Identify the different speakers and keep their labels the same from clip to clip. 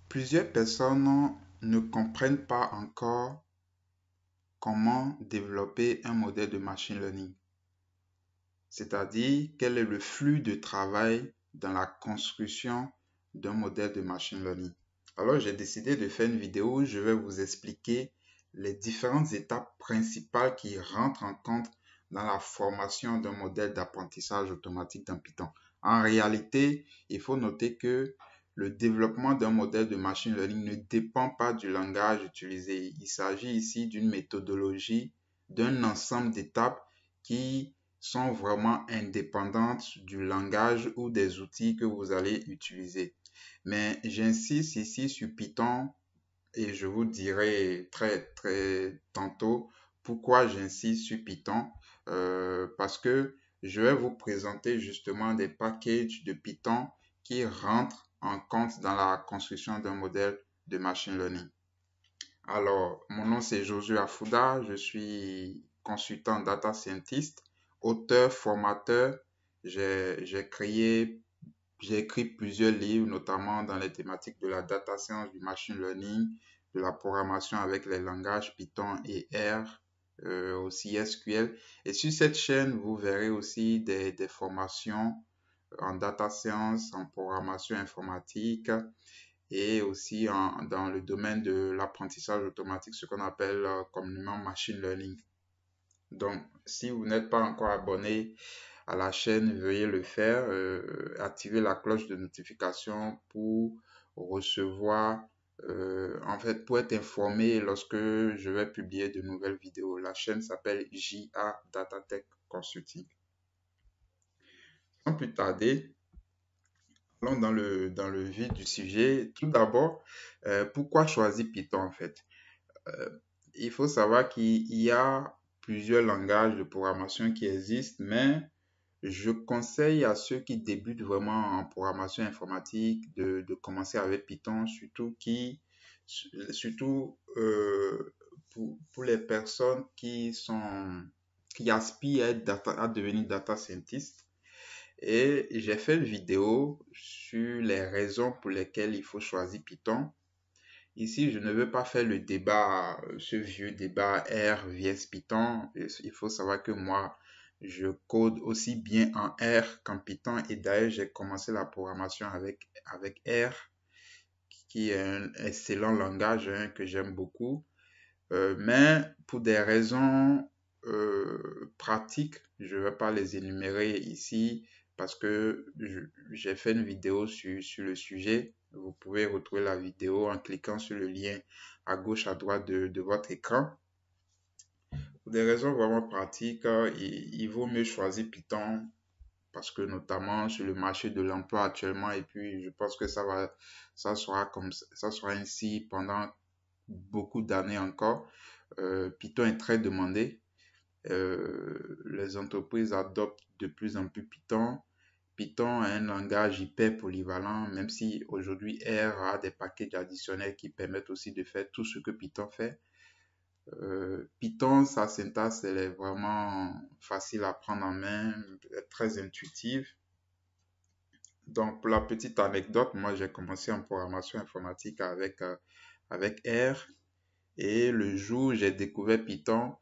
Speaker 1: Plusieurs personnes ne comprennent pas encore comment développer un modèle de machine learning, c'est-à-dire quel est le flux de travail dans la construction d'un modèle de machine learning. Alors, j'ai décidé de faire une vidéo où je vais vous expliquer les différentes étapes principales qui rentrent en compte dans la formation d'un modèle d'apprentissage automatique dans Python. En réalité, il faut noter que le développement d'un modèle de machine learning ne dépend pas du langage utilisé. Il s'agit ici d'une méthodologie, d'un ensemble d'étapes qui sont vraiment indépendantes du langage ou des outils que vous allez utiliser. Mais j'insiste ici sur Python et je vous dirai très tantôt pourquoi j'insiste sur Python. Parce que je vais vous présenter justement des packages de Python qui rentrent en compte dans la construction d'un modèle de machine learning. Alors, mon nom c'est Josué Afouda, je suis consultant data scientist, auteur, formateur. J'ai créé J'ai écrit plusieurs livres, notamment dans les thématiques de la data science, du machine learning, de la programmation avec les langages Python et R, aussi SQL. Et sur cette chaîne, vous verrez aussi des formations en data science, en programmation informatique et aussi dans le domaine de l'apprentissage automatique, ce qu'on appelle communément machine learning. Donc, si vous n'êtes pas encore abonné à la chaîne, veuillez le faire. Activez la cloche de notification pour recevoir, en fait, pour être informé lorsque je vais publier de nouvelles vidéos. La chaîne s'appelle JA Data Tech Consulting. Sans plus tarder, allons dans le vif du sujet. Tout d'abord, pourquoi choisir Python en fait? Euh, il faut savoir qu'il y a plusieurs langages de programmation qui existent, mais je conseille à ceux qui débutent vraiment en programmation informatique de commencer avec Python, surtout pour les personnes qui aspirent à devenir data scientist. Et j'ai fait une vidéo sur les raisons pour lesquelles il faut choisir Python. Ici, je ne veux pas faire le débat, ce vieux débat R vs Python. Il faut savoir que moi, je code aussi bien en R qu'en Python. Et d'ailleurs, j'ai commencé la programmation avec R, qui est un excellent langage hein, que j'aime beaucoup. Mais pour des raisons pratiques, je ne vais pas les énumérer ici parce que j'ai fait une vidéo sur le sujet. Vous pouvez retrouver la vidéo en cliquant sur le lien à gauche, à droite de votre écran. Pour des raisons vraiment pratiques, il vaut mieux choisir Python parce que notamment sur le marché de l'emploi actuellement, et puis je pense que ça sera ainsi pendant beaucoup d'années encore. Python est très demandé. Les entreprises adoptent de plus en plus Python. Python est un langage hyper polyvalent, même si aujourd'hui R a des packages additionnels qui permettent aussi de faire tout ce que Python fait. Python, sa syntaxe, elle est vraiment facile à prendre en main, très intuitive. Donc, pour la petite anecdote, moi, j'ai commencé en programmation informatique avec R. Et le jour où j'ai découvert Python,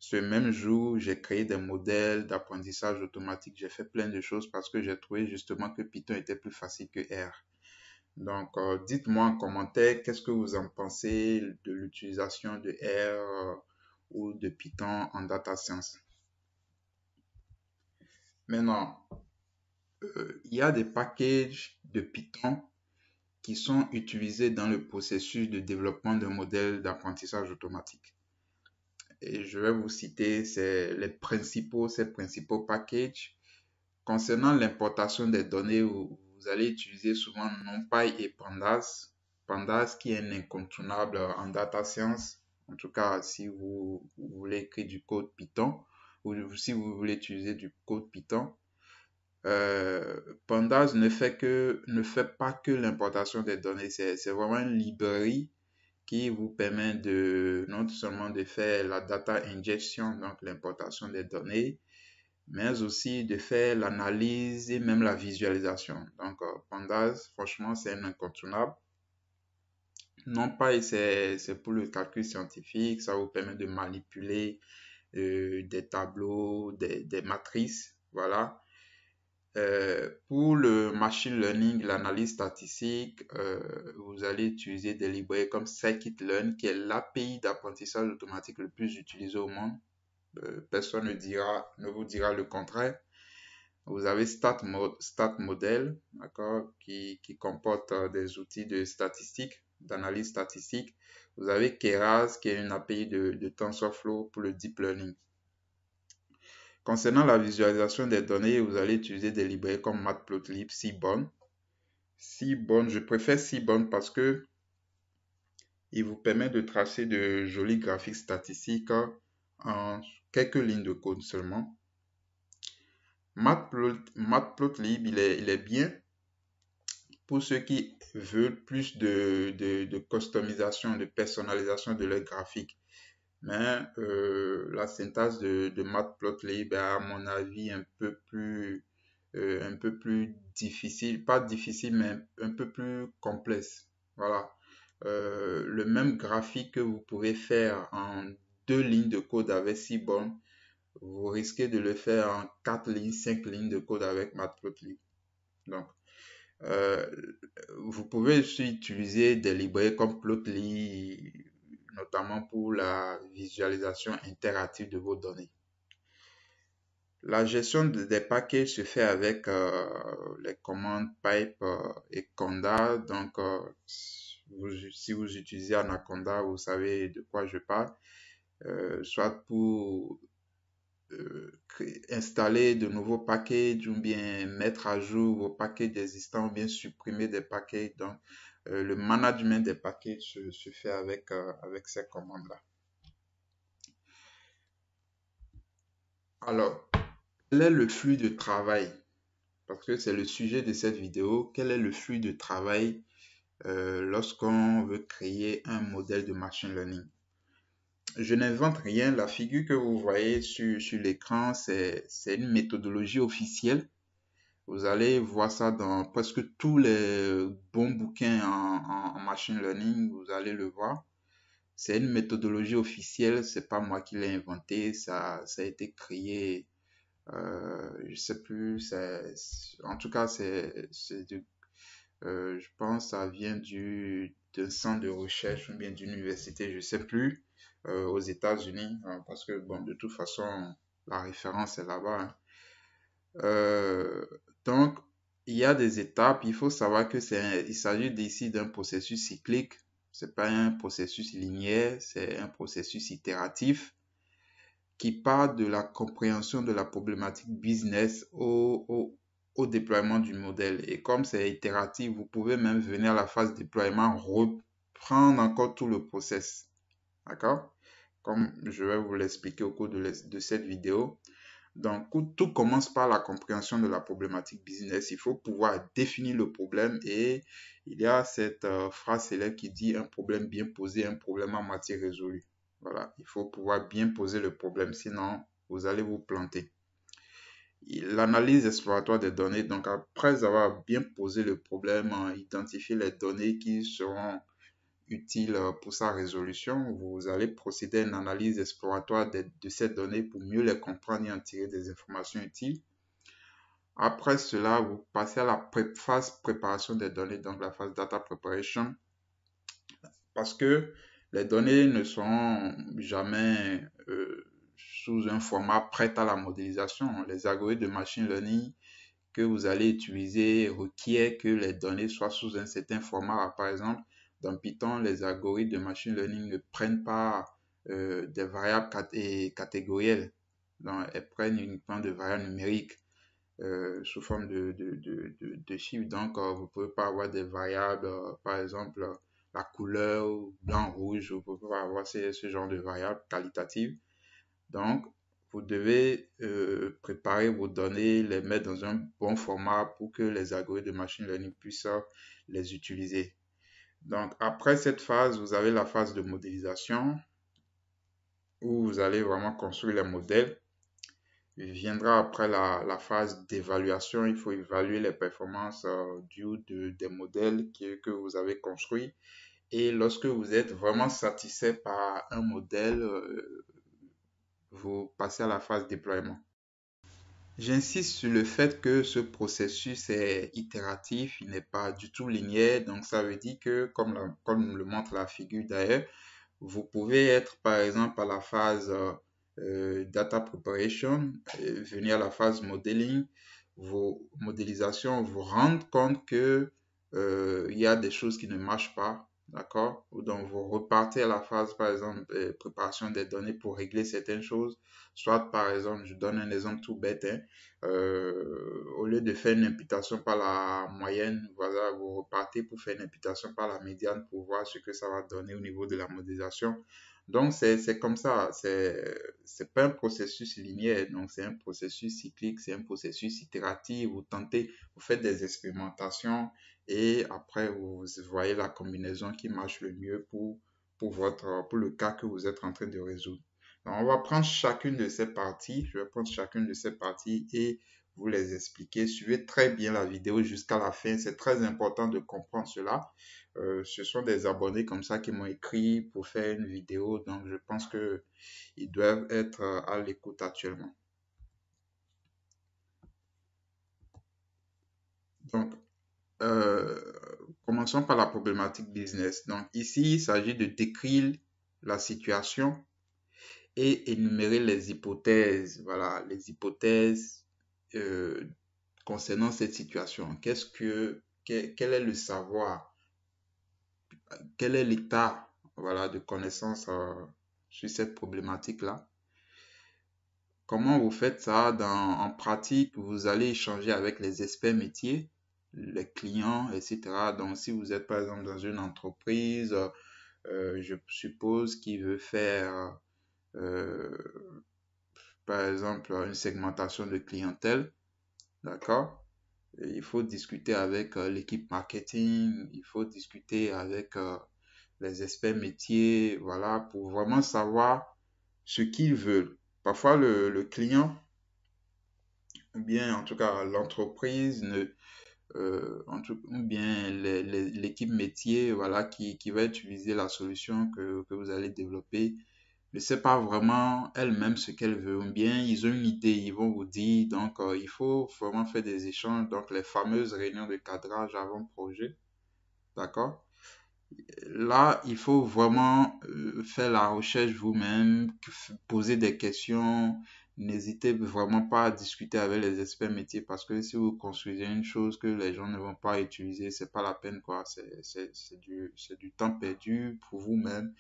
Speaker 1: ce même jour, j'ai créé des modèles d'apprentissage automatique. J'ai fait plein de choses parce que j'ai trouvé justement que Python était plus facile que R. Donc, dites-moi en commentaire qu'est-ce que vous en pensez de l'utilisation de R ou de Python en data science. Maintenant, il y a des packages de Python qui sont utilisés dans le processus de développement d'un modèle d'apprentissage automatique. Et je vais vous citer ces principaux packages. Concernant l'importation des données, vous allez utiliser souvent NumPy et Pandas. Pandas qui est un incontournable en data science. En tout cas, si vous voulez écrire du code Python ou si vous voulez utiliser du code Python. Pandas ne fait pas que l'importation des données. C'est vraiment une librairie qui vous permet de non seulement de faire la data ingestion, donc l'importation des données, mais aussi de faire l'analyse et même la visualisation. Donc, Pandas, franchement, c'est un incontournable. Non pas, et c'est pour le calcul scientifique, ça vous permet de manipuler des tableaux, des matrices, voilà. Pour le machine learning, l'analyse statistique, vous allez utiliser des librairies comme scikit-learn, qui est l'API d'apprentissage automatique le plus utilisé au monde. Personne ne vous dira le contraire. Vous avez StatModel, d'accord, qui comporte des outils de statistique, d'analyse statistique. Vous avez Keras, qui est une API de TensorFlow pour le deep learning. Concernant la visualisation des données, vous allez utiliser des librairies comme Matplotlib, Seaborn. Seaborn, je préfère Seaborn parce que il vous permet de tracer de jolis graphiques statistiques en quelques lignes de code seulement. Matplotlib, il est bien pour ceux qui veulent plus de customisation, de personnalisation de leurs graphiques. Mais la syntaxe de Matplotlib est, à mon avis, un peu plus difficile, pas difficile, mais un peu plus complexe. Voilà. Le même graphique que vous pouvez faire en 2 lignes de code avec Seaborn, vous risquez de le faire en 4 lignes, 5 lignes de code avec Matplotlib. Donc, euh, vous pouvez aussi utiliser des librairies comme Plotly, notamment pour la visualisation interactive de vos données. La gestion des paquets se fait avec les commandes pipe et conda. Donc, si vous utilisez Anaconda, vous savez de quoi je parle. Soit pour installer de nouveaux packages ou bien mettre à jour vos packages existants ou bien supprimer des packages. Donc, le management des packages se fait avec ces commandes-là. Alors, quel est le flux de travail? Parce que c'est le sujet de cette vidéo. Quel est le flux de travail lorsqu'on veut créer un modèle de machine learning? Je n'invente rien. La figure que vous voyez sur l'écran, c'est une méthodologie officielle. Vous allez voir ça dans presque tous les bons bouquins en machine learning. Vous allez le voir. C'est une méthodologie officielle. C'est pas moi qui l'ai inventé. Ça a été créé. Je sais plus. En tout cas, je pense que ça vient d'un centre de recherche ou bien d'une université. Je sais plus. Aux États-Unis. Parce que bon, de toute façon, la référence est là-bas, hein. Euh, donc, il y a des étapes. Il faut savoir que il s'agit ici d'un processus cyclique. C'est pas un processus linéaire, c'est un processus itératif qui part de la compréhension de la problématique business au déploiement du modèle. Et comme c'est itératif, vous pouvez même venir à la phase déploiement, reprendre encore tout le process. D'accord? Comme je vais vous l'expliquer au cours de cette vidéo. Donc, tout commence par la compréhension de la problématique business. Il faut pouvoir définir le problème et il y a cette phrase célèbre qui dit un problème bien posé, un problème à moitié résolu. Voilà, il faut pouvoir bien poser le problème, sinon vous allez vous planter. L'analyse exploratoire des données, donc après avoir bien posé le problème, identifier les données qui seront utiles pour sa résolution, vous allez procéder à une analyse exploratoire de ces données pour mieux les comprendre et en tirer des informations utiles. Après cela, vous passez à la phase préparation des données, donc la phase data preparation, parce que les données ne sont jamais sous un format prêt à la modélisation. Les algorithmes de machine learning que vous allez utiliser requiert que les données soient sous un certain format. Par exemple, dans Python, les algorithmes de machine learning ne prennent pas des variables catégorielles. Donc, elles prennent uniquement des variables numériques sous forme de chiffres. Donc, vous ne pouvez pas avoir des variables, par exemple, la couleur, blanc, rouge, vous ne pouvez pas avoir ce genre de variables qualitatives. Donc, vous devez préparer vos données, les mettre dans un bon format pour que les algorithmes de machine learning puissent les utiliser. Donc, après cette phase, vous avez la phase de modélisation où vous allez vraiment construire les modèles. Il viendra après la phase d'évaluation. Il faut évaluer les performances des modèles que vous avez construits. Et lorsque vous êtes vraiment satisfait par un modèle, vous passez à la phase déploiement. J'insiste sur le fait que ce processus est itératif, il n'est pas du tout linéaire. Donc, ça veut dire que, comme le montre la figure d'ailleurs, vous pouvez être par exemple à la phase data preparation, venir à la phase modeling, vos modélisations, vous rendre compte que il y a des choses qui ne marchent pas, d'accord? Donc vous repartez à la phase par exemple préparation des données pour régler certaines choses. Soit par exemple, je donne un exemple tout bête, hein, au lieu de faire une imputation par la moyenne, voilà, vous repartez pour faire une imputation par la médiane pour voir ce que ça va donner au niveau de la modélisation. Donc, c'est comme ça, c'est pas un processus linéaire, donc c'est un processus cyclique, c'est un processus itératif. Vous tentez, vous faites des expérimentations et après, vous voyez la combinaison qui marche le mieux pour le cas que vous êtes en train de résoudre. Donc, on va prendre chacune de ces parties. Je vais prendre chacune de ces parties et vous les expliquer. Suivez très bien la vidéo jusqu'à la fin. C'est très important de comprendre cela. Ce sont des abonnés comme ça qui m'ont écrit pour faire une vidéo. Donc, je pense que ils doivent être à l'écoute actuellement. Donc, euh, commençons par la problématique business. Donc, ici, il s'agit de décrire la situation et énumérer les hypothèses. Voilà, les hypothèses euh, concernant cette situation. Quel est le savoir? Quel est l'état, voilà, de connaissance sur cette problématique-là? Comment vous faites ça en pratique? Vous allez échanger avec les experts métiers, les clients, etc. Donc, si vous êtes par exemple dans une entreprise, je suppose qui veut faire euh, par exemple une segmentation de clientèle, d'accord? Et il faut discuter avec l'équipe marketing, il faut discuter avec les experts métiers, voilà, pour vraiment savoir ce qu'ils veulent. Parfois, le client, ou bien en tout cas l'entreprise, ou bien l'équipe métier, voilà, qui va utiliser la solution que vous allez développer, ne sait pas vraiment elle-même ce qu'elle veut. Ou bien ils ont une idée, ils vont vous dire. Donc, il faut vraiment faire des échanges. Donc, les fameuses réunions de cadrage avant projet. D'accord? Là, il faut vraiment faire la recherche vous-même, poser des questions. N'hésitez vraiment pas à discuter avec les experts métiers parce que si vous construisez une chose que les gens ne vont pas utiliser, c'est pas la peine, quoi. C'est du temps perdu pour vous-même.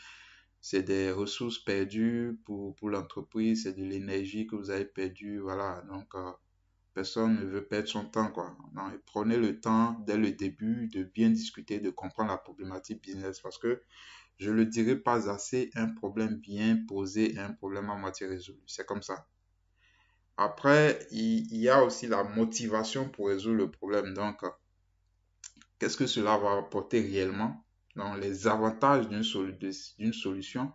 Speaker 1: C'est des ressources perdues pour l'entreprise. C'est de l'énergie que vous avez perdue. Voilà. Donc, personne ne veut perdre son temps, quoi. Non, et prenez le temps dès le début de bien discuter, de comprendre la problématique business parce que je le dirai pas assez, un problème bien posé est un problème à moitié résolu. C'est comme ça. Après, il y a aussi la motivation pour résoudre le problème. Donc, qu'est-ce que cela va apporter réellement? Donc, les avantages d'une solution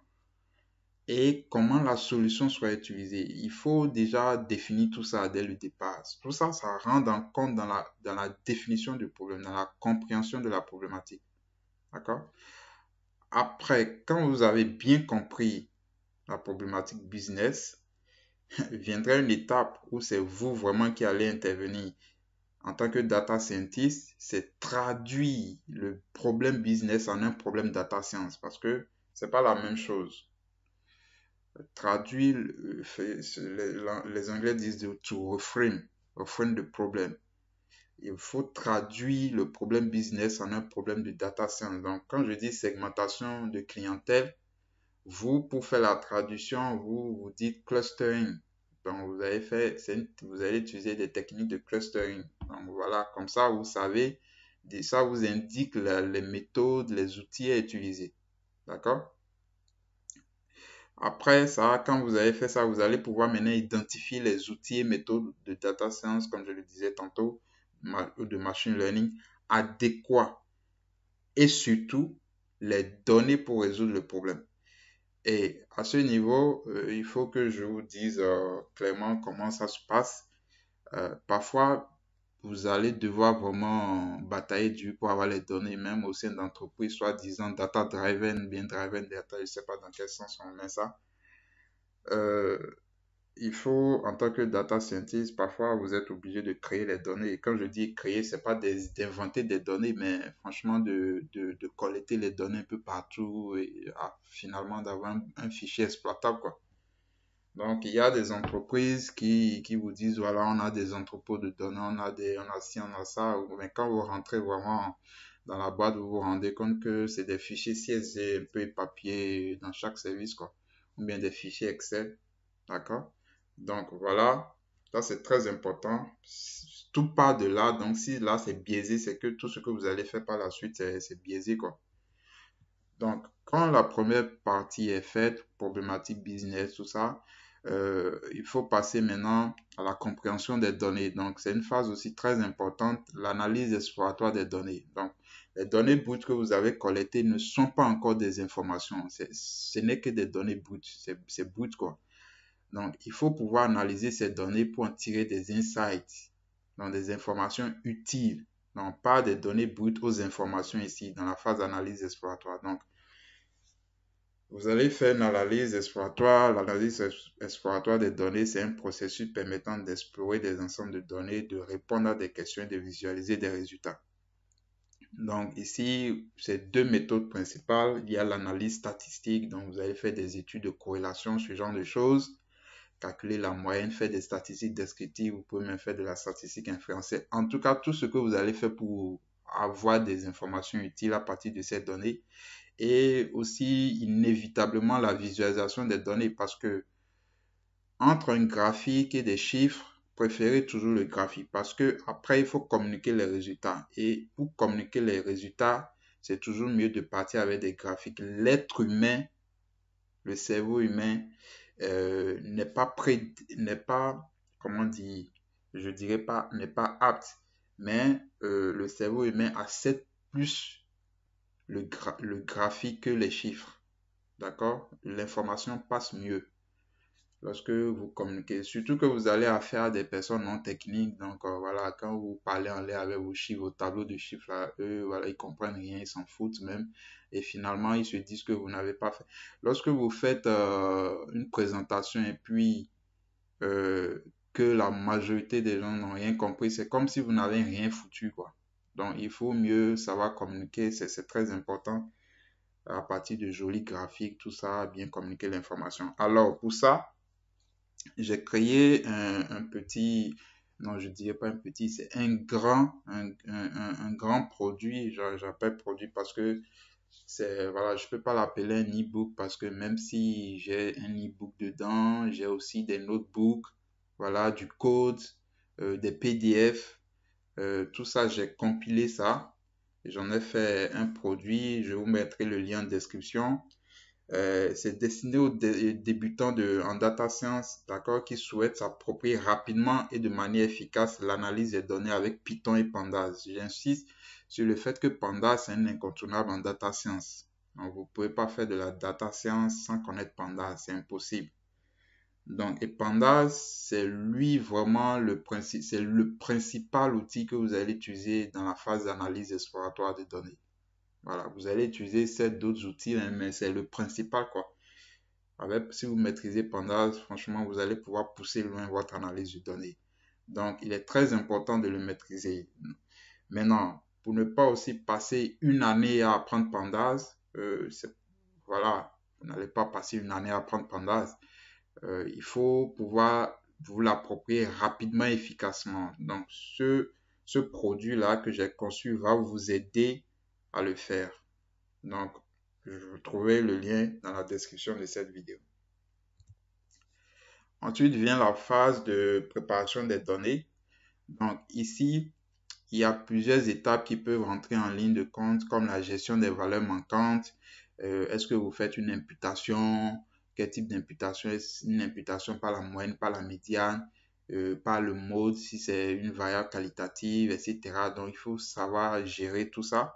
Speaker 1: et comment la solution sera utilisée. Il faut déjà définir tout ça dès le départ. Tout ça, ça rentre en compte dans la définition du problème, dans la compréhension de la problématique. D'accord? Après, quand vous avez bien compris la problématique business, viendra une étape où c'est vous vraiment qui allez intervenir. En tant que data scientist, c'est traduire le problème business en un problème data science parce que c'est pas la même chose. Traduire, les Anglais disent to reframe the problem. Il faut traduire le problème business en un problème de data science. Donc, quand je dis segmentation de clientèle, vous, pour faire la traduction, vous dites clustering. Donc, vous allez utiliser des techniques de clustering. Donc, voilà, comme ça, vous savez, ça vous indique les méthodes, les outils à utiliser. D'accord? Après ça, quand vous avez fait ça, vous allez pouvoir maintenant identifier les outils et méthodes de data science, comme je le disais tantôt, ou de machine learning, adéquats et surtout les données pour résoudre le problème. Et à ce niveau, il faut que je vous dise clairement comment ça se passe. Parfois, vous allez devoir vraiment batailler dur pour avoir les données, même au sein d'entreprises, soi-disant data-driven, bien driven data, je ne sais pas dans quel sens on met ça. Euh, il faut, en tant que data scientist, parfois vous êtes obligé de créer les données. Et quand je dis créer, c'est pas d'inventer des données, mais franchement de collecter les données un peu partout et finalement d'avoir un fichier exploitable, quoi. Donc, il y a des entreprises qui vous disent, voilà, on a des entrepôts de données, on a ci, on a ça. Mais quand vous rentrez vraiment dans la boîte, vous vous rendez compte que c'est des fichiers CSV un peu éparpillés dans chaque service, quoi. Ou bien des fichiers Excel. D'accord? Donc, voilà. Ça, c'est très important. Tout part de là. Donc, si là, c'est biaisé, c'est que tout ce que vous allez faire par la suite, c'est biaisé, quoi. Donc, quand la première partie est faite, problématique business, tout ça, il faut passer maintenant à la compréhension des données. Donc, c'est une phase aussi très importante, l'analyse exploratoire des données. Donc, les données brutes que vous avez collectées ne sont pas encore des informations. Ce n'est que des données brutes. C'est brut, quoi. Donc, il faut pouvoir analyser ces données pour en tirer des insights, donc des informations utiles. Donc, pas des données brutes aux informations ici, dans la phase d'analyse exploratoire. Donc, vous allez faire une analyse exploratoire. L'analyse exploratoire des données, c'est un processus permettant d'explorer des ensembles de données, de répondre à des questions et de visualiser des résultats. Donc ici, c'est deux méthodes principales. Il y a l'analyse statistique, donc vous allez faire des études de corrélation, ce genre de choses, calculer la moyenne, faire des statistiques descriptives, vous pouvez même faire de la statistique inferentielle. En tout cas, tout ce que vous allez faire pour avoir des informations utiles à partir de ces données et aussi inévitablement la visualisation des données parce que entre un graphique et des chiffres, préférez toujours le graphique parce que après il faut communiquer les résultats et pour communiquer les résultats, c'est toujours mieux de partir avec des graphiques. L'être humain, le cerveau humain n'est pas, comment dire, je dirais pas, n'est pas apte, mais le cerveau humain accepte plus le graphique que les chiffres. D'accord? L'information passe mieux lorsque vous communiquez. Surtout que vous allez affaire à des personnes non techniques. Donc, voilà, quand vous parlez en l'air avec vos chiffres, vos tableaux de chiffres, là, eux, voilà, ils comprennent rien, ils s'en foutent même. Et finalement, ils se disent que vous n'avez pas fait. Lorsque vous faites une présentation et puis euh, que la majorité des gens n'ont rien compris, c'est comme si vous n'avez rien foutu, quoi. Donc, il faut mieux savoir communiquer, c'est très important à partir de jolis graphiques, tout ça, bien communiquer l'information. Alors, pour ça, j'ai créé un petit, non, je dirais pas un petit, c'est un grand produit, j'appelle produit parce que c'est, voilà, je peux pas l'appeler un e-book parce que même si j'ai un e-book dedans, j'ai aussi des notebooks, voilà, du code, des PDF, tout ça, j'ai compilé ça. J'en ai fait un produit, je vous mettrai le lien en description. C'est destiné aux débutants en data science, d'accord, qui souhaitent s'approprier rapidement et de manière efficace l'analyse des données avec Python et Pandas. J'insiste sur le fait que Pandas est un incontournable en data science. Donc, vous ne pouvez pas faire de la data science sans connaître Pandas, c'est impossible. Donc, et Pandas, c'est lui vraiment c'est le principal outil que vous allez utiliser dans la phase d'analyse exploratoire des données. Voilà, vous allez utiliser d'autres outils, hein, mais c'est le principal, quoi. Si vous maîtrisez Pandas, franchement, vous allez pouvoir pousser loin votre analyse de données. Donc, il est très important de le maîtriser. Maintenant, pour ne pas aussi passer une année à apprendre Pandas, voilà, vous n'allez pas passer une année à apprendre Pandas. Il faut pouvoir vous l'approprier rapidement et efficacement. Donc, ce produit-là que j'ai conçu va vous aider à le faire. Donc, je vous trouverai le lien dans la description de cette vidéo. Ensuite vient la phase de préparation des données. Donc, ici, il y a plusieurs étapes qui peuvent rentrer en ligne de compte, comme la gestion des valeurs manquantes. Est-ce que vous faites une imputation? Quel type d'imputation? Est-ce une imputation par la moyenne, par la médiane, par le mode, si c'est une variable qualitative, etc. Donc, il faut savoir gérer tout ça.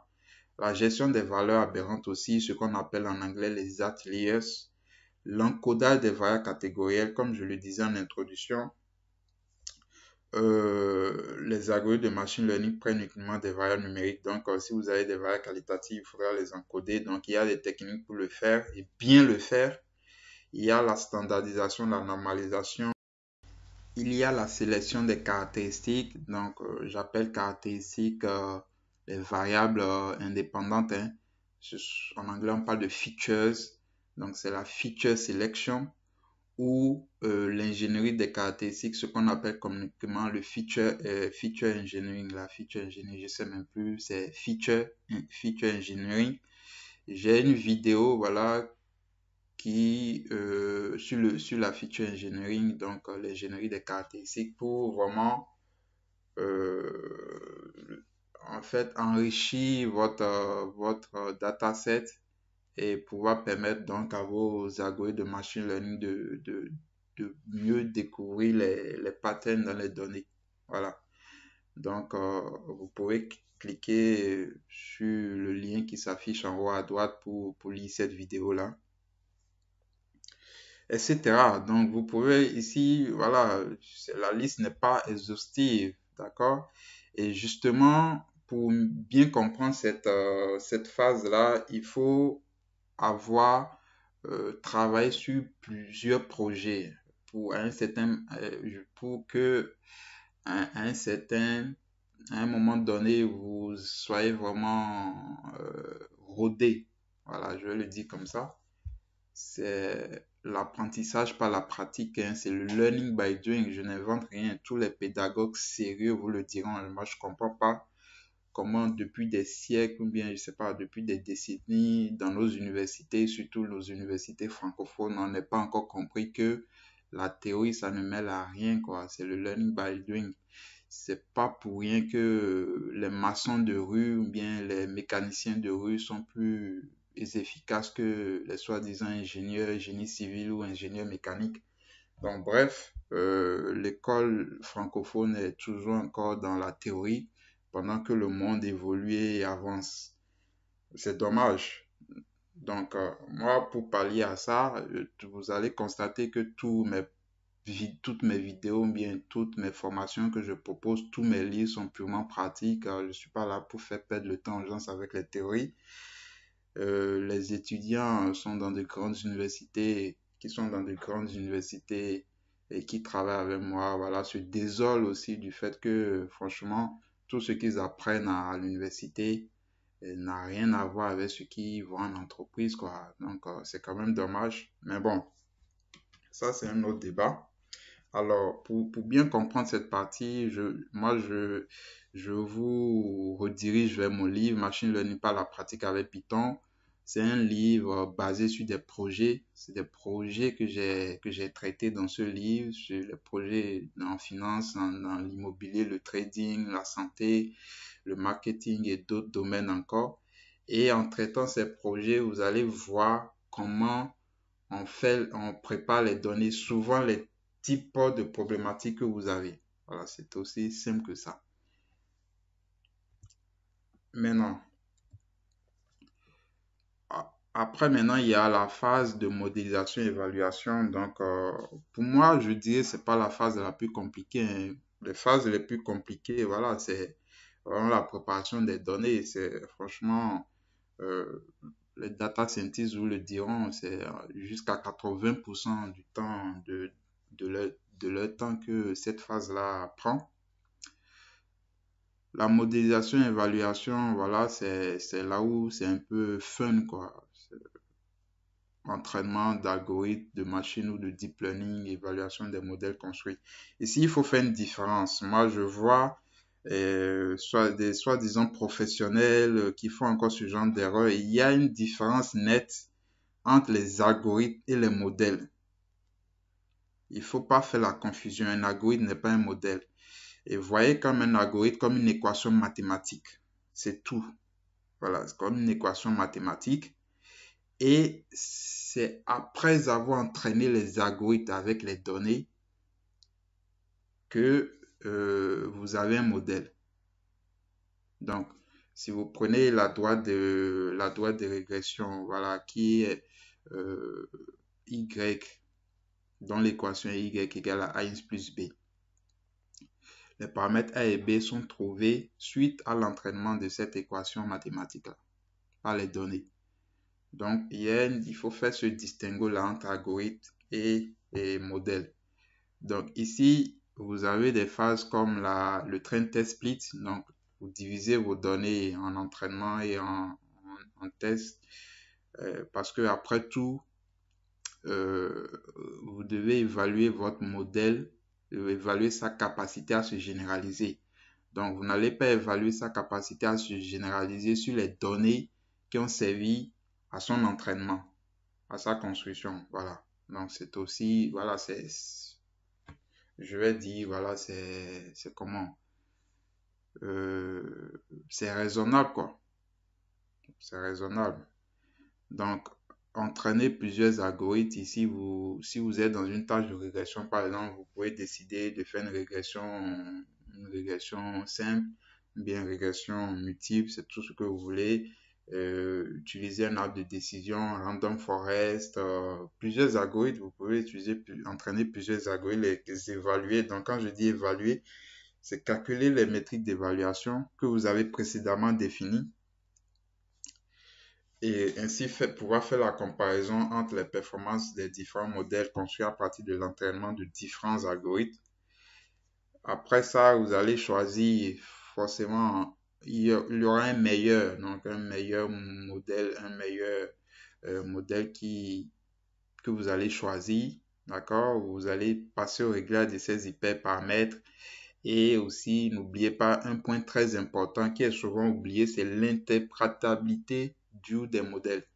Speaker 1: La gestion des valeurs aberrantes aussi, ce qu'on appelle en anglais les outliers. L'encodage des variables catégorielles, comme je le disais en introduction, les algorithmes de machine learning prennent uniquement des variables numériques. Donc, si vous avez des variables qualitatives, il faudra les encoder. Donc, il y a des techniques pour le faire et bien le faire. Il y a la standardisation, la normalisation. Il y a la sélection des caractéristiques. Donc, j'appelle caractéristiques les variables indépendantes, hein. En anglais, on parle de features. Donc, c'est la feature selection ou l'ingénierie des caractéristiques, ce qu'on appelle communément le feature engineering. La feature engineering, je sais même plus, c'est feature engineering. J'ai une vidéo, voilà, qui sur la feature engineering, donc l'ingénierie des caractéristiques pour vraiment en fait enrichir votre dataset et pouvoir permettre donc à vos algorithmes de machine learning de mieux découvrir les patterns dans les données. Voilà. Donc, vous pouvez cliquer sur le lien qui s'affiche en haut à droite pour lire cette vidéo-là, etc. Donc, vous pouvez ici, voilà, la liste n'est pas exhaustive, d'accord? Et justement, pour bien comprendre cette phase-là, il faut avoir travaillé sur plusieurs projets pour pour que à un moment donné, vous soyez vraiment rodé. Voilà, je vais le dire comme ça. C'est l'apprentissage par la pratique, hein. C'est le learning by doing. Je n'invente rien. Tous les pédagogues sérieux vous le diront. Moi, je comprends pas comment depuis des siècles ou bien, je sais pas, depuis des décennies, dans nos universités, surtout nos universités francophones, on n'est pas encore compris que la théorie, ça ne mêle à rien, quoi. C'est le learning by doing. C'est pas pour rien que les maçons de rue ou bien les mécaniciens de rue sont plus efficaces que les soi-disant ingénieurs, génie civil ou ingénieurs mécaniques. Donc, bref, l'école francophone est toujours encore dans la théorie pendant que le monde évolue et avance. C'est dommage. Donc, moi, pour pallier à ça, vous allez constater que toutes mes vidéos, bien toutes mes formations que je propose, tous mes livres sont purement pratiques. Je ne suis pas là pour faire perdre le temps aux gens avec les théories. Les étudiants sont dans de grandes universités, qui sont dans de grandes universités et qui travaillent avec moi, voilà, se désolent aussi du fait que, franchement, tout ce qu'ils apprennent à l'université n'a rien à voir avec ce qu'ils voient en entreprise, quoi. Donc, c'est quand même dommage. Mais bon, ça, c'est un autre débat. Alors, pour bien comprendre cette partie, je vous redirige vers mon livre Machine Learning par la pratique avec Python. C'est un livre basé sur des projets. C'est des projets que j'ai traités dans ce livre, sur les projets en finance, dans l'immobilier, le trading, la santé, le marketing et d'autres domaines encore. Et en traitant ces projets, vous allez voir comment on prépare les données, souvent les types de problématiques que vous avez. Voilà, c'est aussi simple que ça. Maintenant, maintenant, il y a la phase de modélisation et évaluation. Donc, pour moi, je dirais que c'est pas la phase la plus compliquée, hein. Les phases les plus compliquées, voilà, c'est vraiment la préparation des données. C'est franchement, euh, les data scientists vous le diront, c'est jusqu'à 80% du temps de leur temps que cette phase-là prend. La modélisation et évaluation, voilà, c'est là où c'est un peu fun, quoi. Entraînement d'algorithmes, de machines ou de deep learning, évaluation des modèles construits. Ici, il faut faire une différence. Moi, je vois soit des soi-disant professionnels qui font encore ce genre d'erreur. Il y a une différence nette entre les algorithmes et les modèles. Il ne faut pas faire la confusion. Un algorithme n'est pas un modèle. Et voyez comme un algorithme comme une équation mathématique. C'est tout. Voilà, c'est comme une équation mathématique. Et c'est après avoir entraîné les algorithmes avec les données que vous avez un modèle. Donc, si vous prenez la droite de régression, voilà, qui est y, dont l'équation est y égale à 1 plus b. les paramètres A et B sont trouvés suite à l'entraînement de cette équation mathématique-là, par les données. Donc, il faut faire ce distinguo-là entre algorithme et modèle. Donc, ici, vous avez des phases comme le train test split. Donc, vous divisez vos données en entraînement et en test. Parce que après tout, vous devez évaluer votre modèle, évaluer sa capacité à se généraliser. Donc, vous n'allez pas évaluer sa capacité à se généraliser sur les données qui ont servi à son entraînement, à sa construction. Voilà. Donc, c'est aussi, voilà, je vais dire, voilà, c'est comment? C'est raisonnable, quoi. C'est raisonnable. Donc, entraîner plusieurs algorithmes. Ici, si vous êtes dans une tâche de régression, par exemple, vous pouvez décider de faire une régression simple, bien une régression multiple, c'est tout ce que vous voulez. Utiliser un arbre de décision, random forest, plusieurs algorithmes. Vous pouvez entraîner plusieurs algorithmes, les évaluer. Donc, quand je dis évaluer, c'est calculer les métriques d'évaluation que vous avez précédemment définies et ainsi pouvoir faire la comparaison entre les performances des différents modèles construits à partir de l'entraînement de différents algorithmes. Après ça, vous allez choisir forcément, il y aura donc un meilleur modèle, modèle que vous allez choisir, d'accord? Vous allez passer au réglage de ces hyperparamètres. Et aussi, n'oubliez pas un point très important qui est souvent oublié, c'est l'interprétabilité des modèles.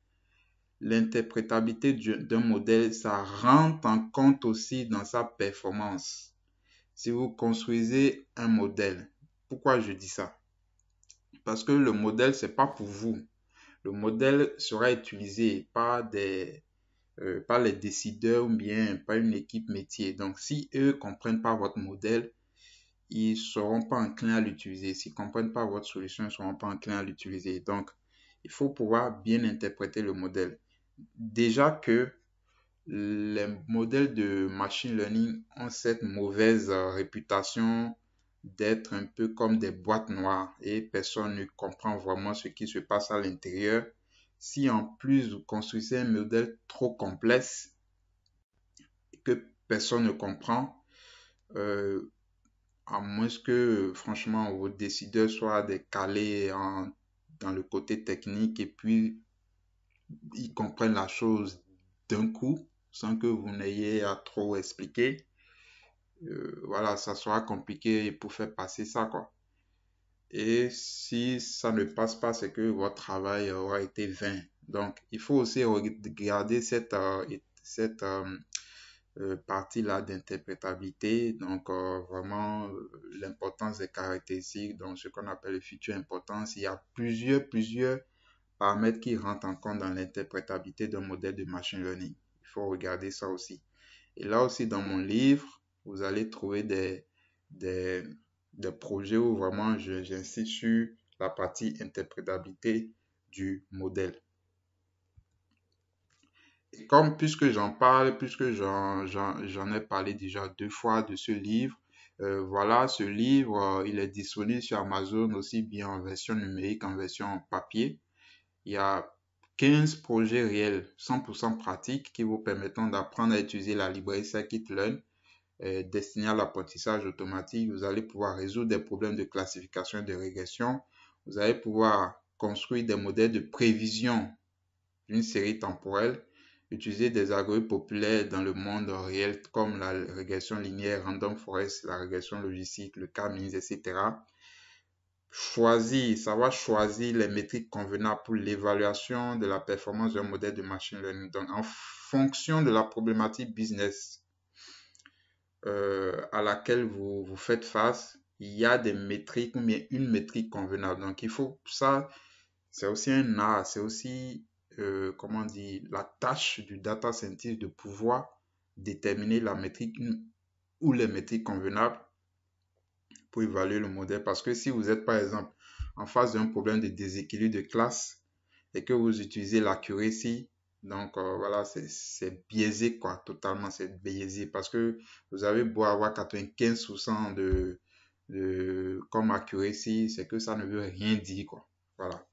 Speaker 1: L'interprétabilité d'un modèle, ça rentre en compte aussi dans sa performance. Si vous construisez un modèle, pourquoi je dis ça? Parce que le modèle, c'est pas pour vous. Le modèle sera utilisé par les décideurs ou bien par une équipe métier. Donc, si eux comprennent pas votre modèle, ils ne seront pas enclins à l'utiliser. S'ils ne comprennent pas votre solution, ils ne seront pas enclins à l'utiliser. Donc, il faut pouvoir bien interpréter le modèle. Déjà que les modèles de machine learning ont cette mauvaise réputation d'être un peu comme des boîtes noires et personne ne comprend vraiment ce qui se passe à l'intérieur. Si en plus vous construisez un modèle trop complexe que personne ne comprend, à moins que franchement vos décideurs soient des calés dans le côté technique et puis ils comprennent la chose d'un coup sans que vous n'ayez à trop expliquer. Voilà, ça sera compliqué pour faire passer ça, quoi. Et si ça ne passe pas, c'est que votre travail aura été vain. Donc, il faut aussi regarder cette partie-là d'interprétabilité. Donc, vraiment, l'importance des caractéristiques, donc ce qu'on appelle le futur importance. Il y a plusieurs paramètres qui rentrent en compte dans l'interprétabilité d'un modèle de machine learning. Il faut regarder ça aussi. Et là aussi, dans mon livre, vous allez trouver des, des projets où vraiment j'insiste sur la partie interprétabilité du modèle. Et comme, puisque j'en parle, puisque j'en ai parlé déjà 2 fois de ce livre, voilà, ce livre, il est disponible sur Amazon aussi bien en version numérique qu'en version papier. Il y a 15 projets réels, 100% pratiques, qui vous permettront d'apprendre à utiliser la librairie Scikit-learn destinée à l'apprentissage automatique. Vous allez pouvoir résoudre des problèmes de classification et de régression. Vous allez pouvoir construire des modèles de prévision d'une série temporelle, utiliser des algorithmes populaires dans le monde réel comme la régression linéaire, random forest, la régression logistique, le K-means, etc. Savoir choisir les métriques convenables pour l'évaluation de la performance d'un modèle de machine learning. Donc, en fonction de la problématique business à laquelle vous faites face, il y a des métriques ou bien une métrique convenable. Donc, il faut ça, c'est aussi un art, c'est aussi, comment dire, la tâche du data scientist de pouvoir déterminer la métrique ou les métriques convenables pour évaluer le modèle. Parce que si vous êtes, par exemple, en face d'un problème de déséquilibre de classe et que vous utilisez l'accuracy, donc voilà, c'est biaisé, quoi, totalement, c'est biaisé. Parce que vous avez beau avoir 95% comme accuracy, c'est que ça ne veut rien dire, quoi. Voilà.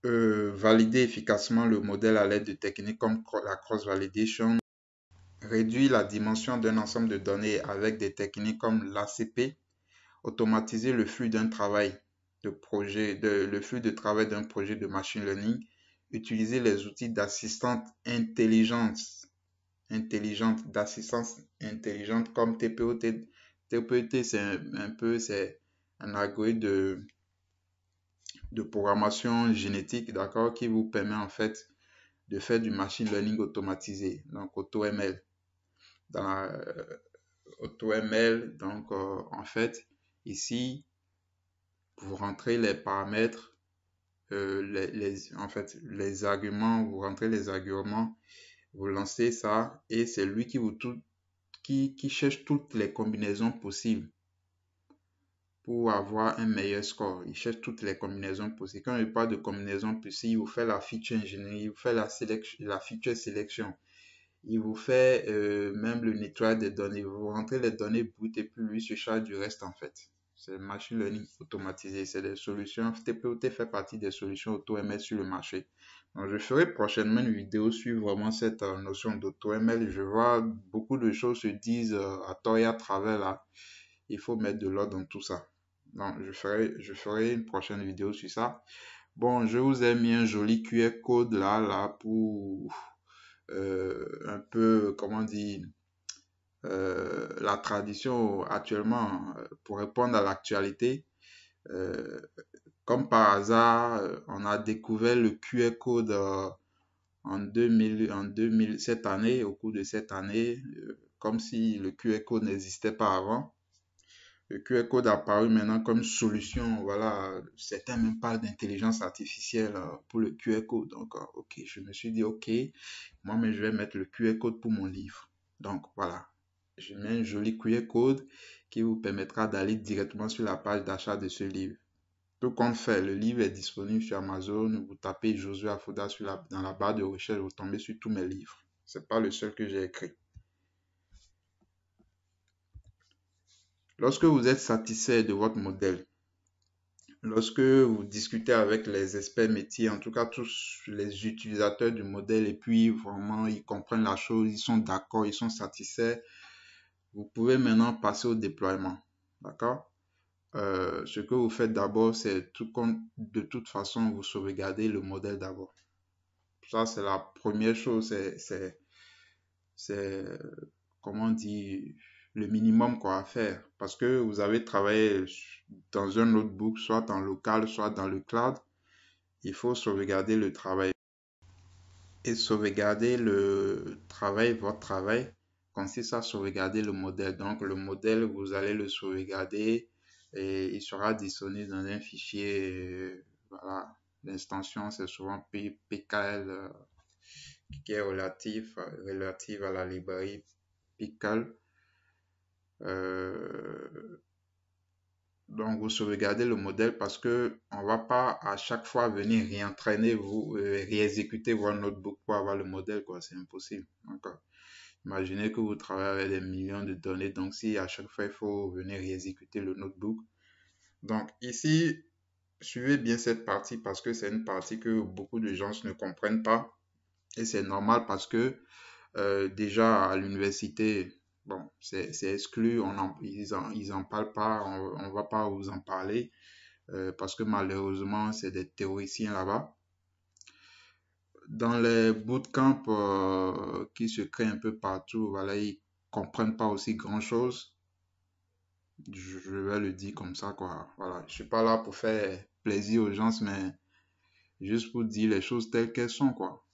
Speaker 1: Valider efficacement le modèle à l'aide de techniques comme la cross-validation, réduire la dimension d'un ensemble de données avec des techniques comme l'ACP, automatiser le flux d'un travail le flux de travail d'un projet de machine learning, utiliser les outils d'assistance d'assistance intelligente comme TPOT. TPOT, c'est c'est un algorithme de programmation génétique, d'accord, qui vous permet en fait de faire du machine learning automatisé, donc AutoML. Dans la AutoML, donc en fait, ici, vous rentrez les paramètres, en fait, les arguments, vous rentrez les arguments, vous lancez ça et c'est lui qui cherche toutes les combinaisons possibles pour avoir un meilleur score. Il cherche toutes les combinaisons possibles. Quand il parle de combinaisons possibles, il vous fait la feature engineering, il vous fait la feature sélection. Il vous fait même le nettoyage des données. Vous rentrez les données brutes et puis lui se charge du reste en fait. C'est le machine learning automatisé. C'est des solutions. TPOT fait partie des solutions AutoML sur le marché. Donc, je ferai prochainement une vidéo sur vraiment cette notion d'AutoML. Je vois beaucoup de choses se disent à tort et à travers là. Il faut mettre de l'ordre dans tout ça. Donc, je ferai une prochaine vidéo sur ça. Bon, je vous ai mis un joli QR code là pour un peu, comment dire, la tradition actuellement pour répondre à l'actualité. Euh, Comme par hasard, on a découvert le QR code en 2000, cette année, au cours de cette année, comme si le QR code n'existait pas avant. Le QR code a apparu maintenant comme solution. Voilà, certains même parlent d'intelligence artificielle pour le QR code. Donc, ok, je me suis dit, ok, moi, mais je vais mettre le QR code pour mon livre. Donc, voilà, je mets un joli QR code qui vous permettra d'aller directement sur la page d'achat de ce livre. Tout compte fait, le livre est disponible sur Amazon. Vous tapez Josué Afouda dans la barre de recherche, vous tombez sur tous mes livres. Ce n'est pas le seul que j'ai écrit. Lorsque vous êtes satisfait de votre modèle, lorsque vous discutez avec les experts métiers, en tout cas tous les utilisateurs du modèle, et puis vraiment ils comprennent la chose, ils sont d'accord, ils sont satisfaits, vous pouvez maintenant passer au déploiement. D'accord? Ce que vous faites d'abord, c'est de toute façon, vous sauvegardez le modèle d'abord. Ça, c'est la première chose, c'est, comment dire, le minimum quoi à faire. Parce que vous avez travaillé dans un notebook, soit en local, soit dans le cloud. Il faut sauvegarder le travail. Et sauvegarder votre travail consiste à sauvegarder le modèle. Donc, le modèle, vous allez le sauvegarder et il sera disponible dans un fichier. Voilà, l'extension, c'est souvent PKL qui est relative à la librairie PKL. Donc, vous sauvegardez le modèle parce que on va pas à chaque fois venir réentraîner réexécuter votre notebook pour avoir le modèle, quoi. C'est impossible. Donc, imaginez que vous travaillez avec des millions de données. Donc, si à chaque fois, il faut venir réexécuter le notebook. Donc, ici, suivez bien cette partie parce que c'est une partie que beaucoup de gens ne comprennent pas. Et c'est normal parce que déjà à l'université, bon, c'est exclu, ils en parlent pas, on va pas vous en parler parce que malheureusement, c'est des théoriciens là-bas. Dans les bootcamps qui se créent un peu partout, voilà, ils comprennent pas aussi grand-chose. Je vais le dire comme ça, quoi. Voilà, je suis pas là pour faire plaisir aux gens, mais juste pour dire les choses telles qu'elles sont, quoi.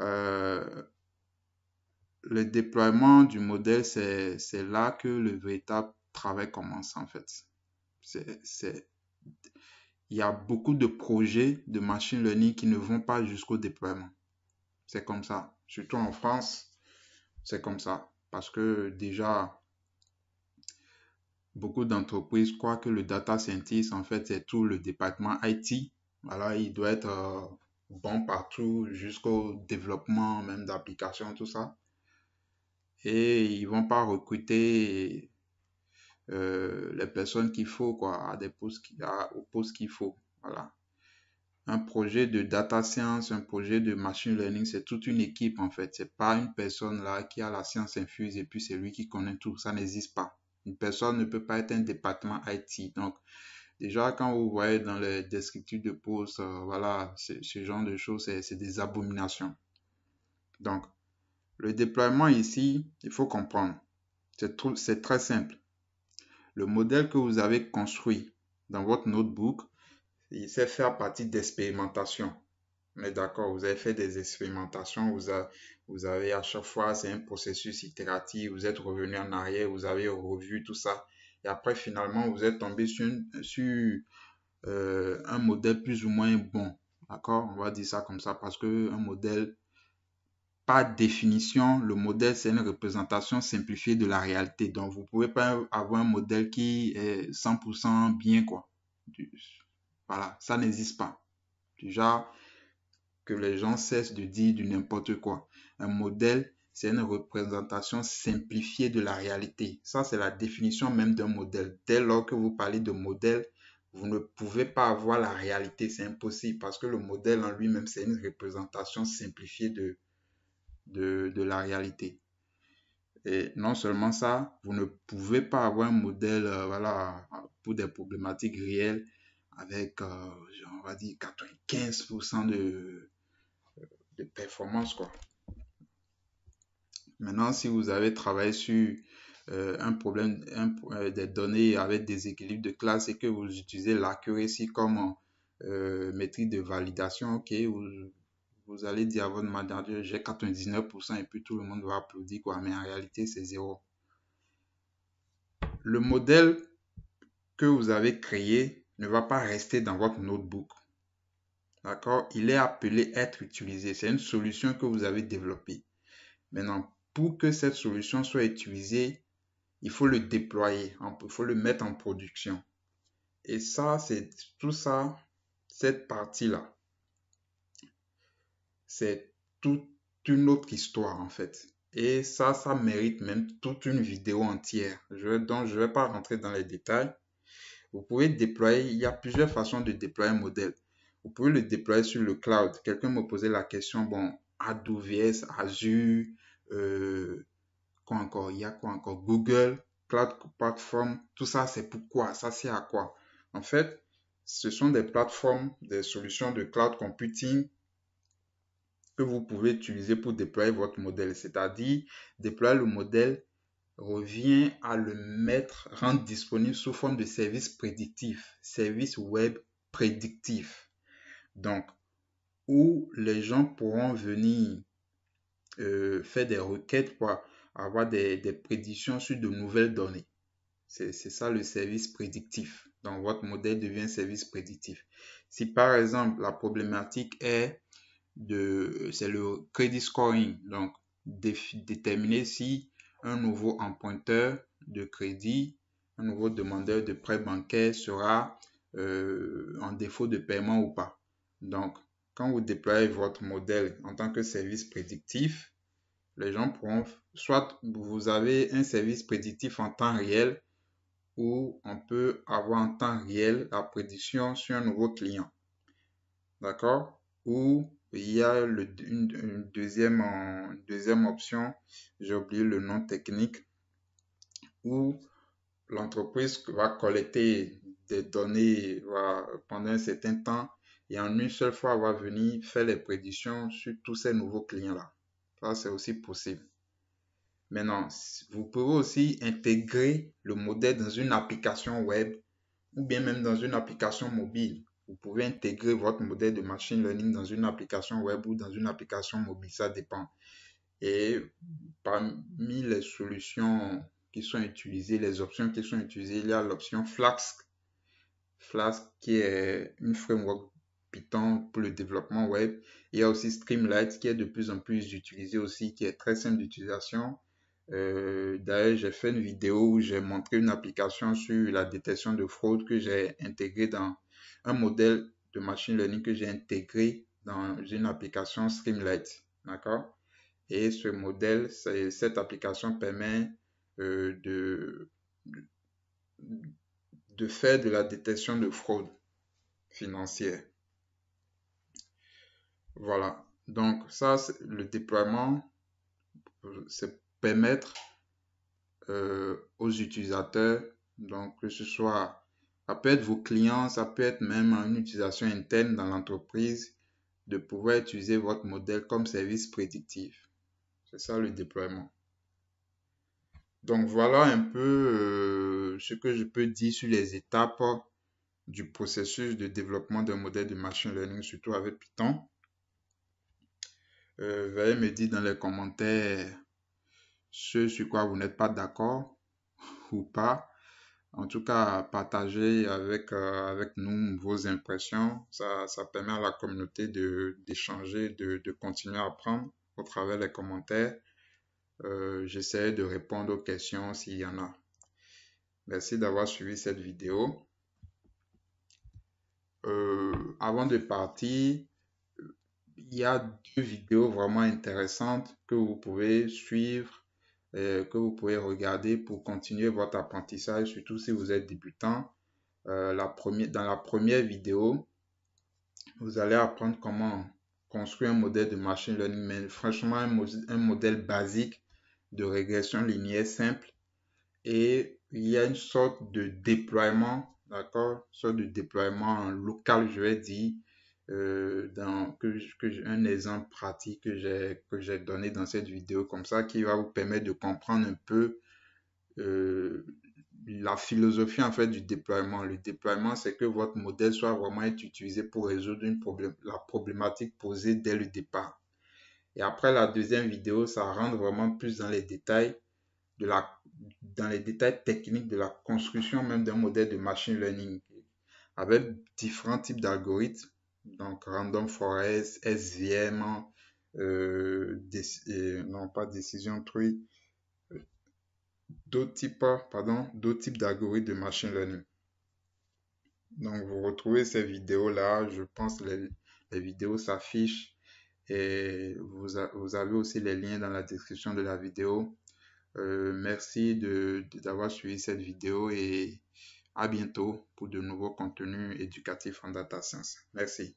Speaker 1: Euh, le déploiement du modèle, c'est là que le véritable travail commence, en fait. C'est, il y a beaucoup de projets de machine learning qui ne vont pas jusqu'au déploiement. C'est comme ça. Surtout en France, c'est comme ça. Parce que déjà, beaucoup d'entreprises croient que le data scientist, en fait, c'est tout le département IT. Voilà, il doit être bon partout jusqu'au développement même d'applications, tout ça. Et ils vont pas recruter les personnes qu'il faut, quoi, à des postes, au poste qu'il faut. Voilà. Un projet de data science, un projet de machine learning, c'est toute une équipe en fait. C'est pas une personne là qui a la science infuse et puis c'est lui qui connaît tout. Ça n'existe pas. Une personne ne peut pas être un département IT. Donc, déjà, quand vous voyez dans les descriptifs de poste, voilà, ce genre de choses, c'est des abominations. Donc, le déploiement ici, il faut comprendre. C'est très simple. Le modèle que vous avez construit dans votre notebook, il sait faire partie d'expérimentation. Mais d'accord, vous avez fait des expérimentations, vous avez à chaque fois, c'est un processus itératif, vous êtes revenu en arrière, vous avez revu tout ça. Et après, finalement, vous êtes tombé sur un modèle plus ou moins bon. D'accord? On va dire ça comme ça parce que un modèle, par définition, le modèle, c'est une représentation simplifiée de la réalité. Donc, vous ne pouvez pas avoir un modèle qui est 100% bien, quoi. Voilà, ça n'existe pas. Déjà, que les gens cessent de dire du n'importe quoi. Un modèle, c'est une représentation simplifiée de la réalité. Ça, c'est la définition même d'un modèle. Dès lors que vous parlez de modèle, vous ne pouvez pas avoir la réalité. C'est impossible parce que le modèle en lui-même, c'est une représentation simplifiée de la réalité. Et non seulement ça, vous ne pouvez pas avoir un modèle voilà, pour des problématiques réelles avec, on va dire, 95% de performance, quoi. Maintenant, si vous avez travaillé sur un problème, des données avec des équilibres de classe et que vous utilisez l'accuracy comme métrique de validation, ok, vous allez dire à votre manager, j'ai 99% et puis tout le monde va applaudir, quoi, mais en réalité, c'est zéro. Le modèle que vous avez créé ne va pas rester dans votre notebook. D'accord? Il est appelé à être utilisé. C'est une solution que vous avez développée. Maintenant, pour que cette solution soit utilisée, il faut le déployer, il faut le mettre en production. Et ça, c'est tout ça, cette partie-là, c'est toute une autre histoire en fait. Et ça mérite même toute une vidéo entière. Donc, je ne vais pas rentrer dans les détails. Vous pouvez déployer, il y a plusieurs façons de déployer un modèle. Vous pouvez le déployer sur le cloud. Quelqu'un me posait la question, bon, AWS, Azure, quoi encore, il y a quoi encore, Google, Cloud Platform, tout ça, c'est pourquoi, ça c'est à quoi. En fait, ce sont des plateformes, des solutions de cloud computing que vous pouvez utiliser pour déployer votre modèle. C'est-à-dire, déployer le modèle revient à le mettre, rendre disponible sous forme de service prédictif, service web prédictif. Donc, où les gens pourront venir faire des requêtes pour avoir des prédictions sur de nouvelles données. C'est ça le service prédictif. Donc, votre modèle devient un service prédictif. Si par exemple, la problématique c'est le credit scoring, donc déterminer si un nouveau emprunteur de crédit, un nouveau demandeur de prêt bancaire sera en défaut de paiement ou pas. Donc, quand vous déployez votre modèle en tant que service prédictif, les gens pourront, soit vous avez un service prédictif en temps réel où on peut avoir en temps réel la prédiction sur un nouveau client. D'accord? Ou il y a une deuxième option, j'ai oublié le nom technique, où l'entreprise va collecter des données pendant un certain temps et en une seule fois va venir faire les prédictions sur tous ces nouveaux clients-là. Ça, c'est aussi possible. Maintenant, vous pouvez aussi intégrer le modèle dans une application web ou bien même dans une application mobile. Vous pouvez intégrer votre modèle de machine learning dans une application web ou dans une application mobile, ça dépend. Et parmi les solutions qui sont utilisées, les options qui sont utilisées, il y a l'option Flask. Flask qui est une framework Python pour le développement web. Il y a aussi Streamlit qui est de plus en plus utilisé aussi, qui est très simple d'utilisation. D'ailleurs, j'ai fait une vidéo où j'ai montré une application sur la détection de fraude que j'ai intégrée dans un modèle de machine learning que j'ai intégré dans une application Streamlit. D'accord? Et ce modèle, cette application permet de de faire de la détection de fraude financière. Voilà. Donc ça, le déploiement, c'est permettre aux utilisateurs, donc que ce soit, ça peut être vos clients, ça peut être même une utilisation interne dans l'entreprise, de pouvoir utiliser votre modèle comme service prédictif. C'est ça le déploiement. Donc voilà un peu ce que je peux dire sur les étapes du processus de développement d'un modèle de machine learning, surtout avec Python. Veuillez me dire dans les commentaires ce sur quoi vous n'êtes pas d'accord ou pas. En tout cas, partagez avec nous vos impressions. Ça permet à la communauté d'échanger, de continuer à apprendre au travers des commentaires. J'essaie de répondre aux questions s'il y en a. Merci d'avoir suivi cette vidéo. Avant de partir, il y a 2 vidéos vraiment intéressantes que vous pouvez suivre, que vous pouvez regarder pour continuer votre apprentissage, surtout si vous êtes débutant. Dans la première vidéo, vous allez apprendre comment construire un modèle de machine learning, mais franchement un modèle basique de régression linéaire simple. Et il y a une sorte de déploiement, d'accord, une sorte de déploiement local, je vais dire, un exemple pratique que j'ai donné dans cette vidéo, comme ça, qui va vous permettre de comprendre un peu la philosophie en fait du déploiement. Le déploiement, c'est que votre modèle soit vraiment utilisé pour résoudre la problématique posée dès le départ. Et après la deuxième vidéo, ça rentre vraiment plus dans les détails dans les détails techniques de la construction même d'un modèle de machine learning avec différents types d'algorithmes, donc Random Forest, SVM, non pas Decision Tree, d'autres types d'algorithmes de machine learning. Donc vous retrouvez ces vidéos-là, je pense que les vidéos s'affichent et vous avez aussi les liens dans la description de la vidéo. Merci d'avoir suivi cette vidéo et à bientôt pour de nouveaux contenus éducatifs en data science. Merci.